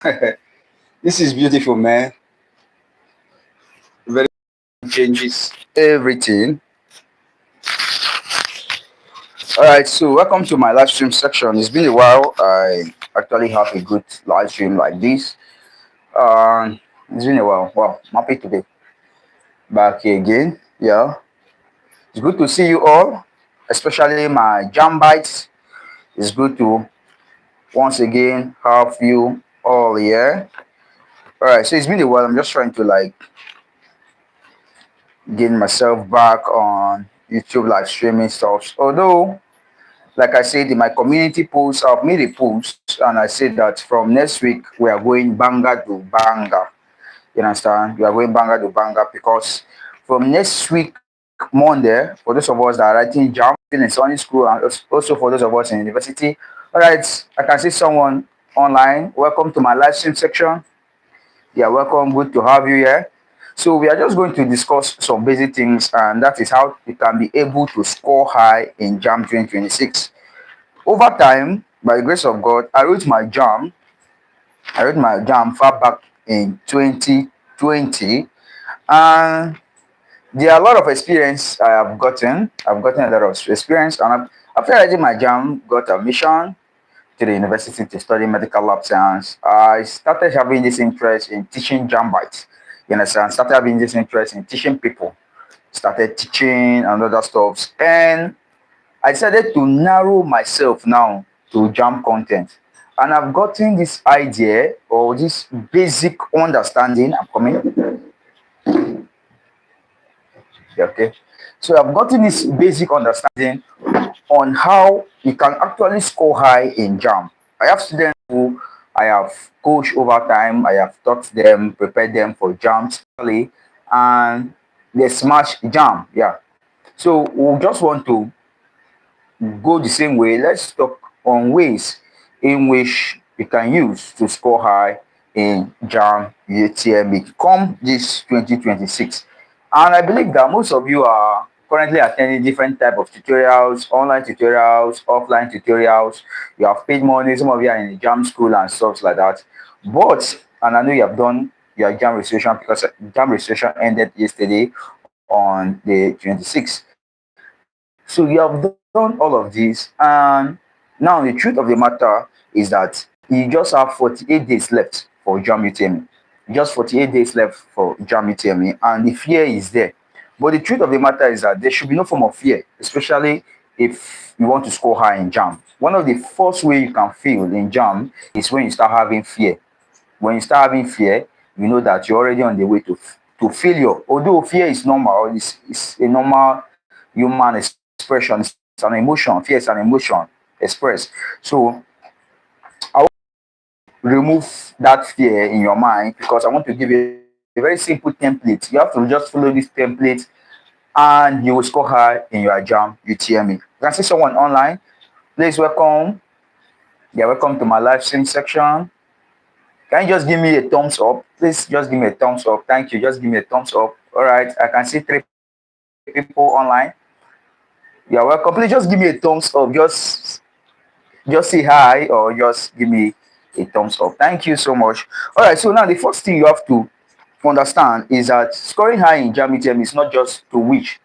This is beautiful, man. Very changes everything. All right, so welcome to my live stream section. It's been a while. I actually have a good live stream like this. It's been a while. Wow, I'm happy to be back here again. Yeah, it's good to see you all, especially my jam bites. It's good to once again have you all here. All right, so it's been a while. I'm just trying to like get myself back on YouTube live streaming stuff. Although, like I said in my community post, I've made a post and I said that from next week we are going banger to banger. You understand? We are going banger to banger because from next week, Monday, for those of us that are writing JAMB, in Sunday school, and also for those of us in university. All right, I can see someone online. Welcome to my live stream section. Yeah, welcome. Good to have you here. So we are just going to discuss some basic things, and that is how you can be able to score high in JAMB 2026. Over time, by the grace of God, I wrote my JAMB far back in 2020, and there are a lot of experience I have gotten. I've gotten a lot of experience, and after writing my JAMB, got admission to the university to study medical lab science. I started having this interest in teaching JAMB bites. You understand? Started having this interest in teaching people. Started teaching and other stuff, and I decided to narrow myself now to JAMB content. And I've gotten this idea or this basic understanding. I'm coming. Okay. So I've gotten this basic understanding on how you can actually score high in JAMB. I have students who I have coached over time. I have taught them, prepared them for JAMB, and they smash JAMB. Yeah. So we just want to go the same way. Let's talk on ways in which you can use to score high in JAMB UTME come this 2026. And I believe that most of you are currently attending different type of tutorials, online tutorials, offline tutorials. You have paid money. Some of you are in the JAMB school and stuff like that. But, and I know you have done your JAMB registration because JAMB registration ended yesterday on the 26th. So you have done all of this, and now the truth of the matter is that you just have 48 days left for JAMB UTME. Just 48 days left for JAMB UTME, and the fear is there. But the truth of the matter is that there should be no form of fear, especially if you want to score high in JAMB. One of the first way you can fail in JAMB is when you start having fear. When you start having fear, you know that you're already on the way to failure. Although fear is normal, it's a normal human expression, it's an emotion. Fear is an emotion expressed. So remove that fear in your mind because I want to give you a very simple template. You have to just follow this template and you will score high in your JAMB UTME. You can see someone online. Please welcome. Yeah, welcome to my live stream section. Can you just give me a thumbs up? Please just give me a thumbs up. Thank you. Just give me a thumbs up. All right. I can see 3 people online. You're welcome. Please just give me a thumbs up. Just say hi or just give me a thumbs up. Thank you so much. All right. So now the first thing you have to understand is that scoring high in JAMB UTM is not just to which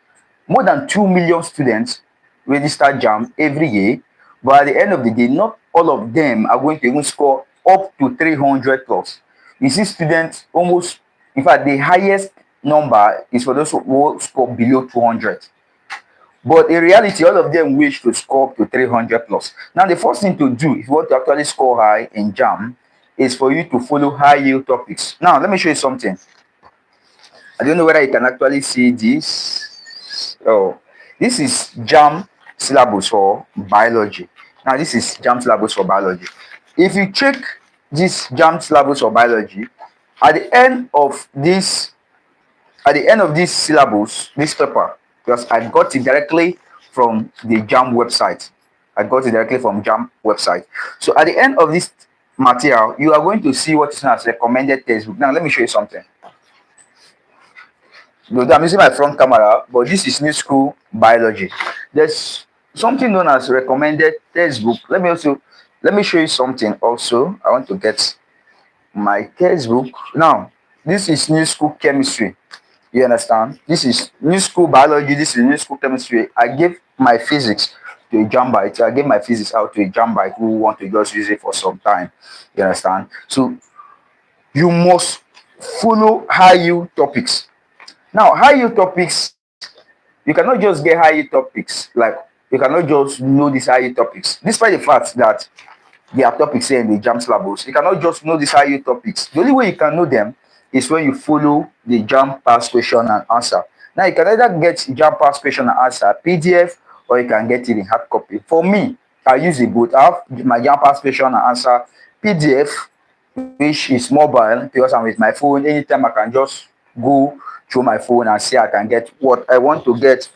more than 2 million students register JAMB every year, but at the end of the day, not all of them are going to even score up to 300 plus. You see students almost, in fact, the highest number is for those who score below 200. But in reality, all of them wish to score up to 300 plus. Now, the first thing to do if you want to actually score high in JAMB is for you to follow high yield topics. Now, let me show you something. I don't know whether you can actually see this. Oh, this is JAMB syllabus for biology. Now, this is JAMB syllabus for biology. If you check this JAMB syllabus for biology, at the end of this syllabus, this paper, because I got it directly from the JAMB website. I got it directly from JAMB website. So at the end of this material, you are going to see what is known as recommended textbook. Now, let me show you something. I'm using my front camera, but this is new school biology. There's something known as recommended textbook. Let me show you something also. I want to get my textbook. Now, this is new school chemistry. You understand? This is new school biology. This is new school chemistry. I gave my physics to a jambite. I gave my physics out to a jambite who want to just use it for some time. You understand? So you must follow high yield topics. Now, high yield topics, you cannot just get high yield topics. Like, you cannot just know these high yield topics, despite the fact that there are topics here in the JAMB syllabus. You cannot just know these high yield topics. The only way you can know them is when you follow the JAMB past question and answer. Now, you can either get JAMB past question and answer PDF, or you can get it in hard copy. For me, I use it both. I have my JAMB past question and answer PDF, which is mobile because I'm with my phone. Anytime I can just go through my phone and see I can get what I want to get.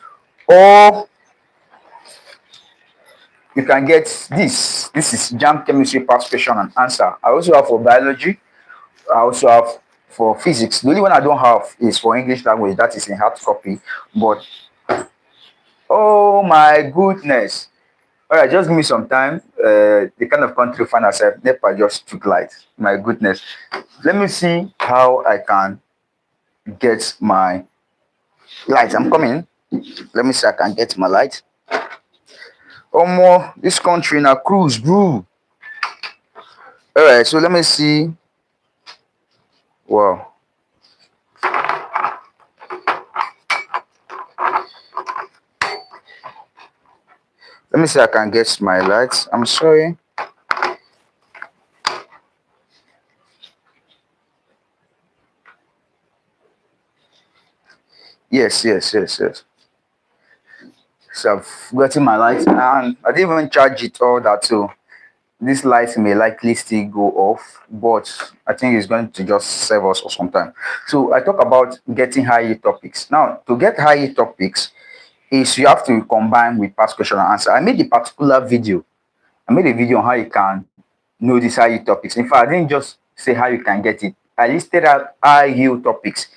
Or you can get this. This is JAMB chemistry past question and answer. I also have for biology. I also have for physics. The only one I don't have is for English language. That is in hard copy. But oh my goodness. All right, just give me some time. The kind of country we find ourselves, NEPA just took light. My goodness. Let me see how I can get my light. I'm coming. Let me see I can get my light. Oh more, this country now cruise, bro. All right, so let me see. Wow. Let me see I can get my lights. I'm sorry. Yes. So I've gotten my lights and I didn't even charge it all that, so this light may likely still go off, but I think it's going to just serve us for some time. So I talk about getting high yield topics. Now, to get high yield topics is you have to combine with past question and answer. I made a particular video. I made a video on how you can know these high yield topics. In fact, I didn't just say how you can get it. I listed out high yield topics.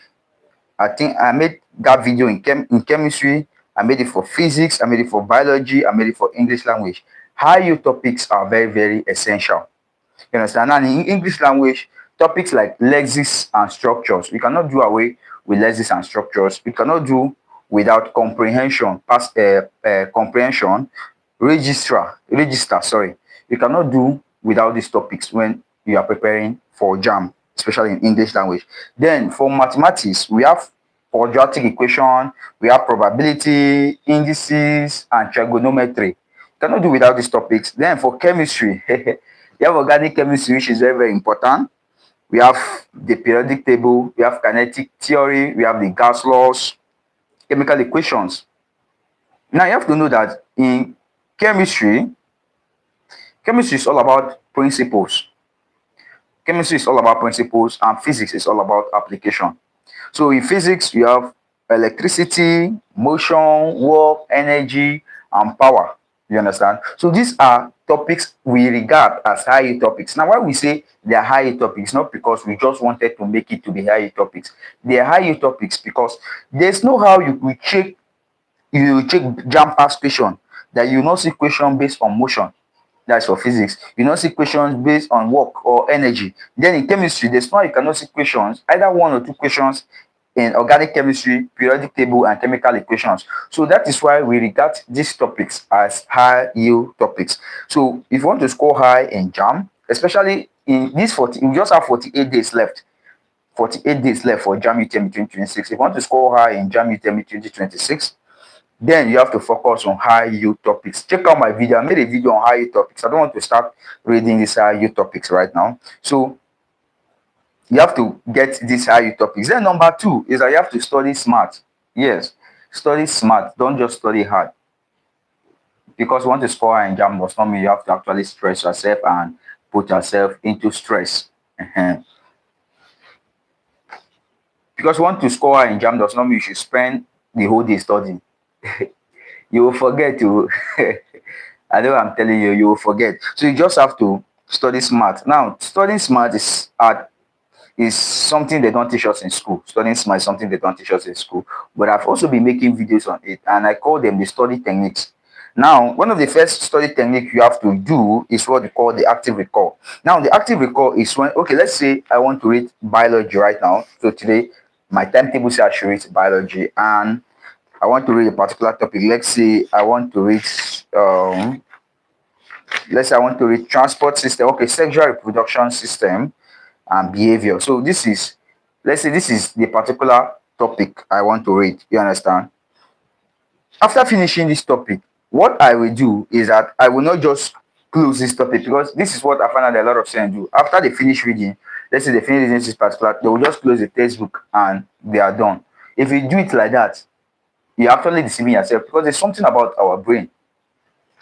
I think I made that video in chemistry. I made it for physics. I made it for biology. I made it for English language. High yield topics are very, very essential. You understand? And in English language, topics like lexis and structures, we cannot do away with lexis and structures. We cannot do without comprehension, past comprehension, register. Sorry, you cannot do without these topics when you are preparing for JAMB, especially in English language. Then for mathematics, we have quadratic equation, we have probability, indices, and trigonometry. Cannot do without these topics. Then for chemistry, you have organic chemistry, which is very, very important. We have the periodic table, we have kinetic theory, we have the gas laws, chemical equations. Now you have to know that in chemistry, chemistry is all about principles. Chemistry is all about principles, and physics is all about application. So in physics, you have electricity, motion, work, energy, and power. You understand? So these are topics we regard as high topics. Now, why we say they are high topics, not because we just wanted to make it to be high topics. They are high topics because there's no how you could check JAMB past question that you not see question based on motion. That's for physics. You not see questions based on work or energy. Then in chemistry, there's no you cannot see questions, either one or two questions in organic chemistry, periodic table, and chemical equations. So that is why we regard these topics as high yield topics. So if you want to score high in JAMB, especially in this 40, we just have 48 days left. 48 days left for JAMB UTME 2026. If you want to score high in JAMB UTME 2026, then you have to focus on high yield topics. Check out my video. I made a video on high yield topics. I don't want to start reading these high yield topics right now. So you have to get these high yield topics. Then number two is that you have to study smart. Yes, study smart. Don't just study hard. Because you want to score high in JAMB does not mean you have to actually stress yourself and put yourself into stress. Because you want to score high in JAMB does not mean you should spend the whole day studying. You will forget to I know I'm telling you, you will forget. So you just have to study smart. Now, studying smart is something they don't teach us in school. Studying smart is something they don't teach us in school. But I've also been making videos on it, and I call them the study techniques. Now, one of the first study technique you have to do is what we call the active recall. Now, the active recall is when, okay, let's say I want to read biology right now. So today, my timetable says I should read biology, and I want to read a particular topic. Let's say I want to read, let's say I want to read transport system. Okay, sexual reproduction system and behavior. So this is, let's say this is the particular topic I want to read. You understand? After finishing this topic, what I will do is that I will not just close this topic, because this is what I find out a lot of students do. After they finish reading, let's say they finish reading this particular, they will just close the textbook and they are done. If you do it like that, you're actually deceiving yourself, because there's something about our brain.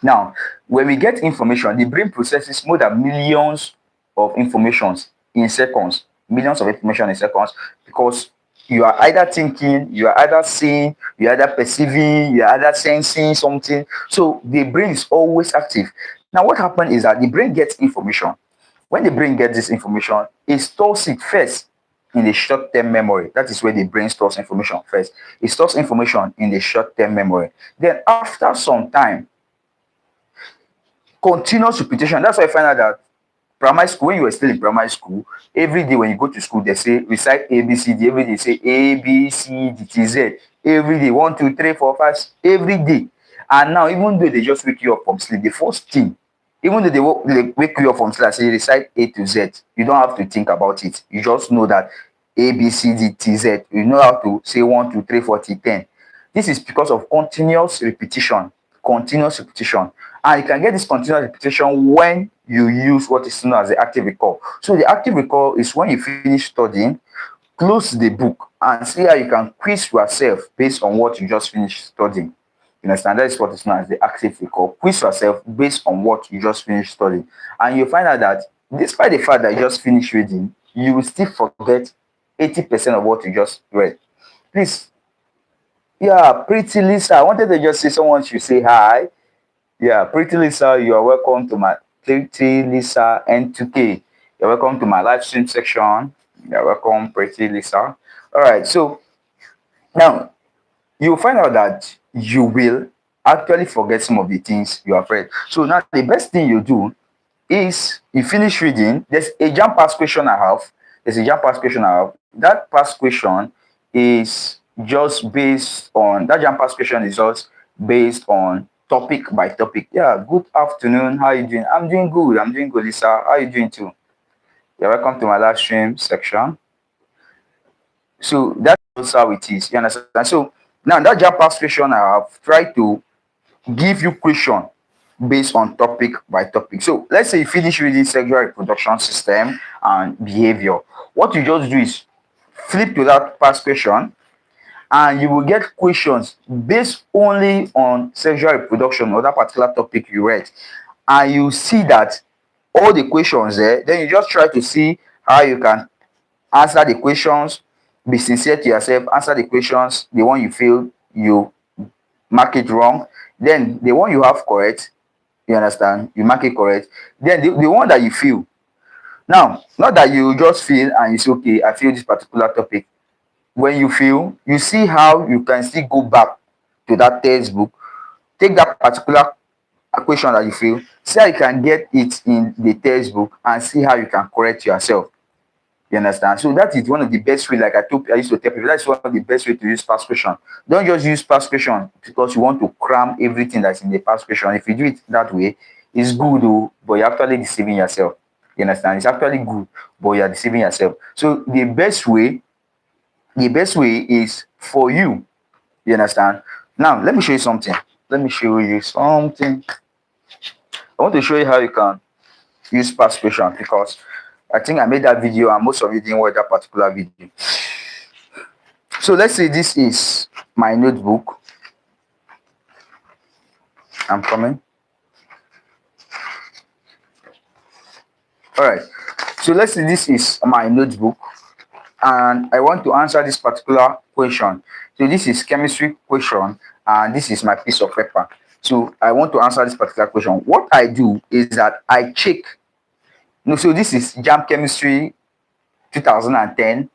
Now, when we get information, the brain processes more than millions of informations in seconds, millions of information in seconds, because you are either thinking, you are either seeing, you are either perceiving, you are either sensing something. So the brain is always active. Now, what happens is that the brain gets information. When the brain gets this information, it stores it first in the short-term memory. That is where the brain stores information first. It stores information in the short-term memory. Then after some time, continuous repetition. That's why I find out that primary school, when you were still in primary school, every day when you go to school, they say recite ABCD. Every day say ABCD every day, 1 2 3 4 5 every day. And now, even though they just wake you up from sleep, the first thing, even though they wake you up from sleep and say recite A to Z, you don't have to think about it. You just know that ABCD. You know how to say 1 2 3 4 till 10. This is because of continuous repetition. Continuous repetition. And you can get this continuous repetition when you use what is known as the active recall. So the active recall is when you finish studying, close the book and see how you can quiz yourself based on what you just finished studying. You understand? That is what is known as the active recall. Quiz yourself based on what you just finished studying. And you'll find out that despite the fact that you just finished reading, you will still forget 80% of what you just read. Please, yeah, pretty Lisa, I wanted to just say someone should say hi. Yeah, pretty Lisa, you are welcome to my pretty Lisa N2K. You're welcome to my live stream section. You're welcome, pretty Lisa. All right, so now you'll find out that you will actually forget some of the things you have read. So now the best thing you do is you finish reading. There's a JAMB past question I have. There's a JAMB past question I have. That past question is just based on that JAMB past question is just based on topic by topic. Yeah, good afternoon. How are you doing? I'm doing good. I'm doing good, Lisa. How are you doing too? You're welcome to my live stream section. So that's also how it is. You understand? So now that JAMB past question I have tried to give you question based on topic by topic. So let's say you finish reading sexual reproduction system and behavior. What you just do is flip to that past question and you will get questions based only on sexual reproduction or that particular topic you read. And you see that all the questions there, then you just try to see how you can answer the questions, be sincere to yourself, answer the questions, the one you feel you mark it wrong, then the one you have correct, you understand, you mark it correct, then the one that you feel. Now, not that you just feel and you say, okay, I feel this particular topic. When you feel, you see how you can still go back to that textbook, take that particular question that you feel, see how you can get it in the textbook and see how you can correct yourself. You understand? So that is one of the best way, like I used to tell people, that's one of the best way to use past question. Don't just use past question because you want to cram everything that's in the past question. If you do it that way, it's good, though, but you're actually deceiving yourself. You understand? It's actually good, but you're deceiving yourself. So the best way is for you. You understand? Now, let me show you something. Let me show you something. I want to show you how you can use past question, because I think I made that video and most of you didn't watch that particular video. So let's say this is my notebook. I'm coming. All right. So let's say this is my notebook and I want to answer this particular question. So this is chemistry question and this is my piece of paper. So I want to answer this particular question. What I do is that I check. No, so this is JAMB Chemistry 2010.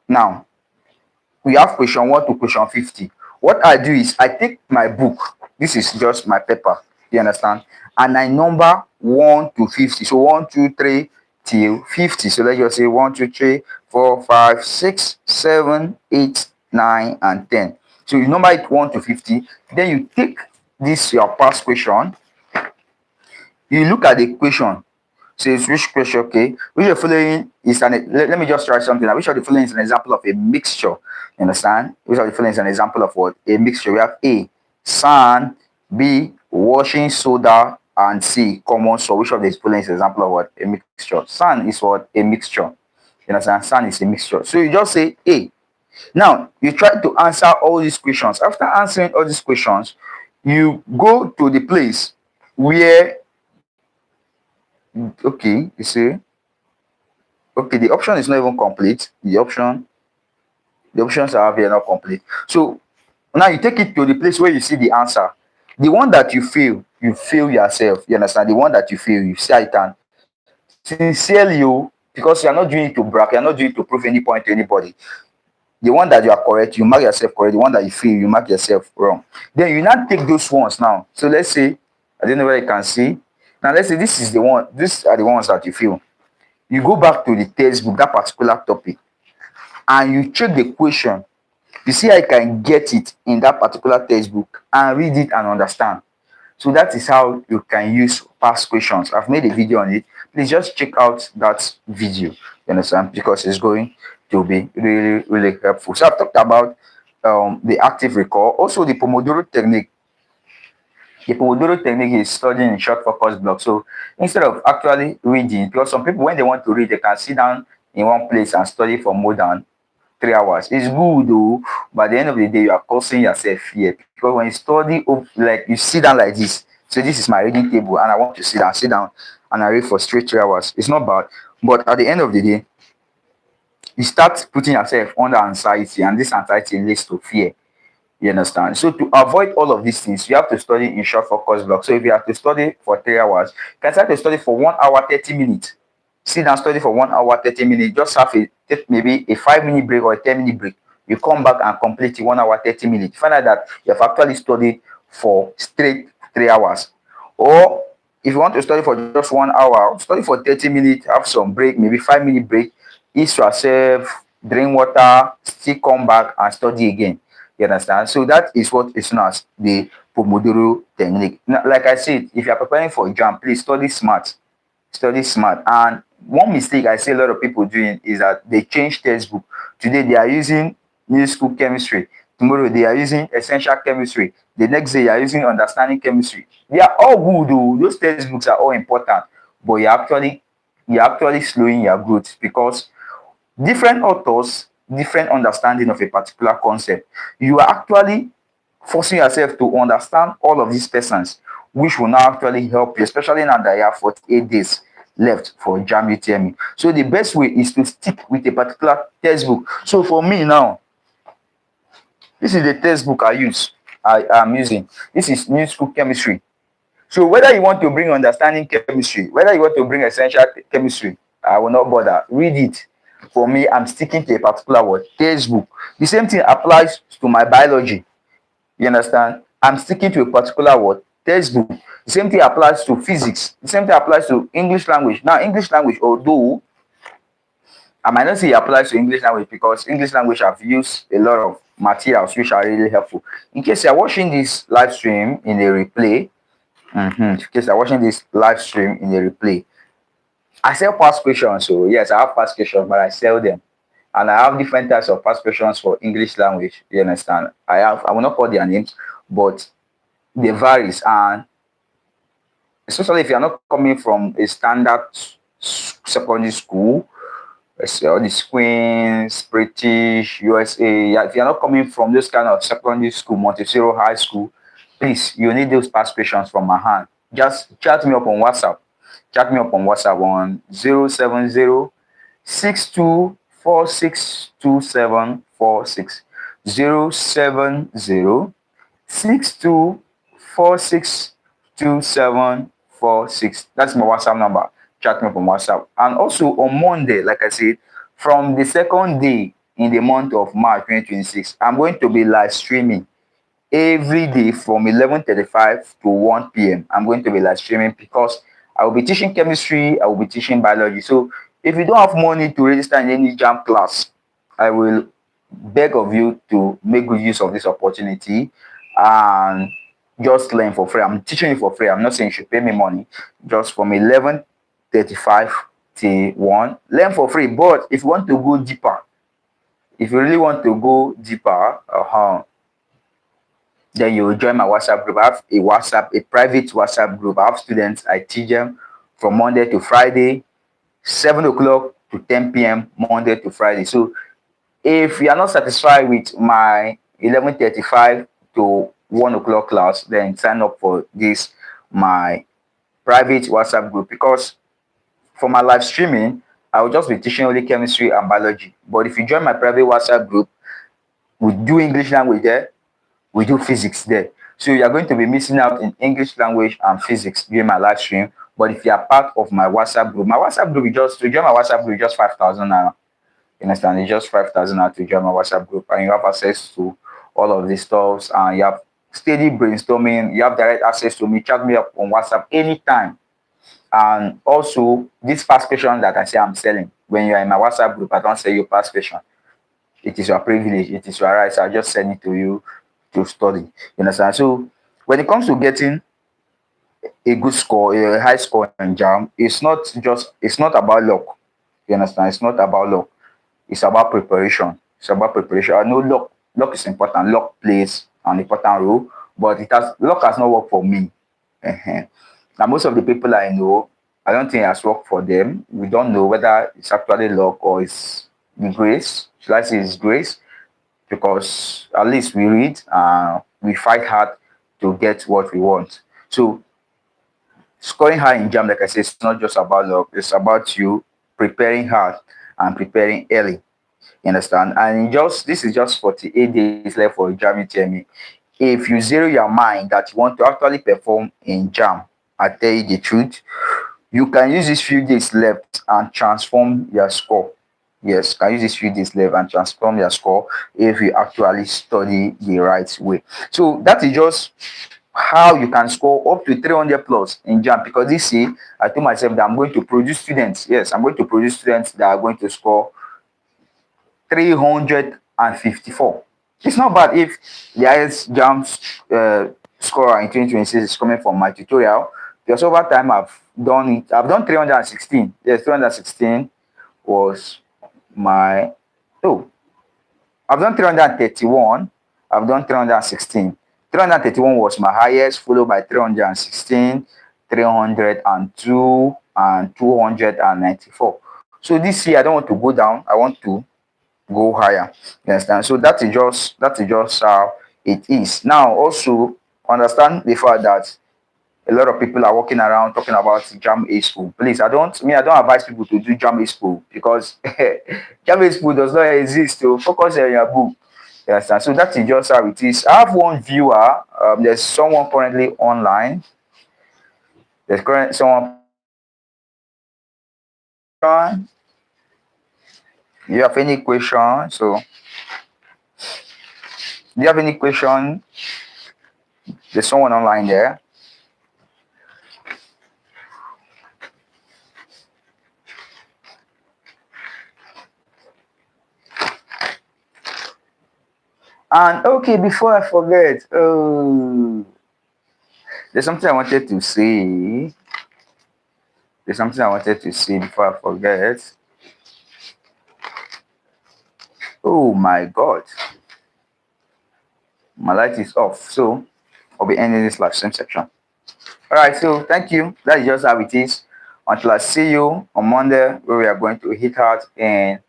Now, we have question 1 to question 50. What I do is I take my book, this is just my paper, you understand, and I number 1 to 50. So 1, 2, 3 till 50. So let's just say 1, 2, 3, 4, 5, 6, 7, 8, 9, and 10. So you number it 1 to 50, then you take this your past question, you look at the question, says which question, okay, which of the following is let me just try something. Which of the following is an example of a mixture? You understand? Which of the following is an example of what? A mixture. We have A, sand, B, washing soda, and C, common salt. Which of these following is an example of what? A mixture. Sand is what? A mixture. You understand? Sand is a mixture. So you just say A. Now, you try to answer all these questions. After answering all these questions, you go to the place where, okay, you see, okay, the option is not even complete. The options I have here are not complete. So now you take it to the place where you see the answer. The one that you fail yourself. You understand? The one that you fail, you say it and sincerely you, because you're not doing it to brag, you're not doing it to prove any point to anybody. The one that you are correct, you mark yourself correct. The one that you fail, you mark yourself wrong. Then you now take those ones now. So let's say, I don't know where you can see. Now let's say this is the one, these are the ones that you fail. You go back to the textbook, that particular topic, and you check the question. You see I can get it in that particular textbook and read it and understand. So that is how you can use past questions. I've made a video on it. Please just check out that video. You understand? Because it's going to be really, really helpful. So I've talked about the active recall, also the Pomodoro technique. The Pomodoro technique is studying in short focus blocks. So instead of actually reading, because some people, when they want to read, they can sit down in one place and study for more than 3 hours. It's good though, but at the end of the day, you are causing yourself fear. Because when you study, like you sit down like this, so this is my reading table, and I want to sit down, and I read for straight 3 hours. It's not bad, but at the end of the day, you start putting yourself under anxiety, and this anxiety leads to fear. You understand? So to avoid all of these things, you have to study in short focus blocks. So if you have to study for 3 hours, you can start to study for 1 hour 30 minutes. Sit down, study for 1 hour 30 minutes. Just have maybe a 5-minute break or a 10-minute break. You come back and complete it 1 hour 30 minutes. Find out that you have actually studied for straight 3 hours. Or if you want to study for just 1 hour, study for 30 minutes, have some break, maybe 5-minute break, eat yourself, drink water, still come back and study again. You understand? So that is what is known as the Pomodoro technique. Now, like I said, if you are preparing for JAMB, please study smart. Study smart. And one mistake I see a lot of people doing is that they change textbook. Today they are using new school chemistry. Tomorrow they are using essential chemistry. The next day they are using understanding chemistry. They are all good though. Those textbooks are all important, but you're actually slowing your growth, because different authors, different understanding of a particular concept. You are actually forcing yourself to understand all of these persons, which will now actually help you, especially now that you have 48 days left for JAMB UTME. So the best way is to stick with a particular textbook. So for me now, this is the textbook I am using. This is New School Chemistry. So whether you want to bring understanding chemistry, whether you want to bring essential chemistry, I will not bother. Read it. For me, I'm sticking to a particular word, textbook. The same thing applies to my biology. You understand? I'm sticking to a particular word, textbook. The same thing applies to physics. The same thing applies to English language. Now, English language, although I might not say it applies to English language, because English language I've used a lot of materials which are really helpful. In case you're watching this live stream in a replay, in case you're watching this live stream in a replay, I sell past questions. So yes, I have past questions, but I sell them. And I have different types of past questions for English language. You understand? I will not call their names, but they varies. And especially if you're not coming from a standard secondary school, all the Queens, British, USA, yeah, if you're not coming from those kind of secondary school, Montessori high school, please, you need those past questions from my hand. Just chat me up on WhatsApp. Chat me up on WhatsApp on 070 62462746. 070 62462746. That's my WhatsApp number. Chat me up on WhatsApp. And also on Monday, like I said, from the second day in the month of March 2026, I'm going to be live streaming. every day from 11:35 to 1 p.m. I'm going to be live streaming because I will be teaching chemistry, I will be teaching biology. So if you don't have money to register in any JAMB class, I will beg of you to make good use of this opportunity and just learn for free. I'm teaching you for free. I'm not saying you should pay me money. Just from 11:35 till 1. Learn for free. But if you want to go deeper, if you really want to go deeper, then you will join my WhatsApp group. I have a private WhatsApp group. I have students. I teach them from Monday to Friday, 7 o'clock to 10 p.m. Monday to Friday. So if you are not satisfied with my 11:35 to 1 o'clock class, then sign up for this my private WhatsApp group, because for my live streaming, I will just be teaching only chemistry and biology. But if you join my private WhatsApp group, we do English language there, we do physics there. So you are going to be missing out in English language and physics during my live stream. But if you are part of my WhatsApp group is just to join my WhatsApp group is just 5,000 naira. You understand? It's just 5,000 naira to join my WhatsApp group, and you have access to all of these stuffs, and you have steady brainstorming. You have direct access to me. Chat me up on WhatsApp anytime. And also, this past question that I say I'm selling, when you are in my WhatsApp group, I don't sell you past question. It is your privilege, it is your right. So I just send it to you to study. You understand? So when it comes to getting a good score, a high score in JAM, it's not about luck. You understand? It's not about luck. It's about preparation. It's about preparation. I know luck is important. Luck plays an important role, but luck has not worked for me. Now, most of the people I know, I don't think it has worked for them. We don't know whether it's actually luck or it's the grace. Should I say it's grace? Because at least we read and we fight hard to get what we want. So scoring high in JAM, like I said, it's not just about luck. It's about you preparing hard and preparing early. You understand? And this is just 48 days left for JAM UTME. If you zero your mind that you want to actually perform in JAM, I tell you the truth, you can use these few days left and transform your score. Yes, can use these few days left and transform your score if you actually study the right way. So that is just how you can score up to 300 plus in JAM, because this year I told myself that I'm going to produce students. Yes, I'm going to produce students that are going to score 354. It's not bad if the highest JAM scorer in 2026 is coming from my tutorial, because over time I've done 316. Yes, 316 was my oh I've done 331, I've done 316. 331 was my highest, followed by 316, 302, and 294. So this year I don't want to go down, I want to go higher. You understand? So that is just how it is. Now also understand the fact that a lot of people are walking around talking about JAM A school. Please, I don't advise people to do JAM A school, because JAM A school does not exist. So focus on your book. You understand? So that is just how it is. I have one viewer. There's someone currently online. There's currently someone. You have any question? So, do you have any question? There's someone online there. And okay, before I forget, there's something I wanted to say. There's something I wanted to say before I forget. Oh my God. My light is off. So I'll be ending this live stream section. Alright, so thank you. That is just how it is. Until I see you on Monday, where we are going to hit hard in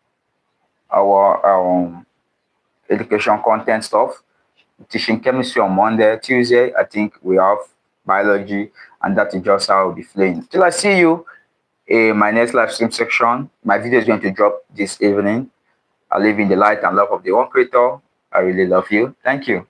our education content stuff. Teaching chemistry on Monday. Tuesday, I think we have biology, and that is just how I'll be playing. Till I see you in my next live stream section. My video is going to drop this evening. I live in the light and love of the one creator. I really love you. Thank you.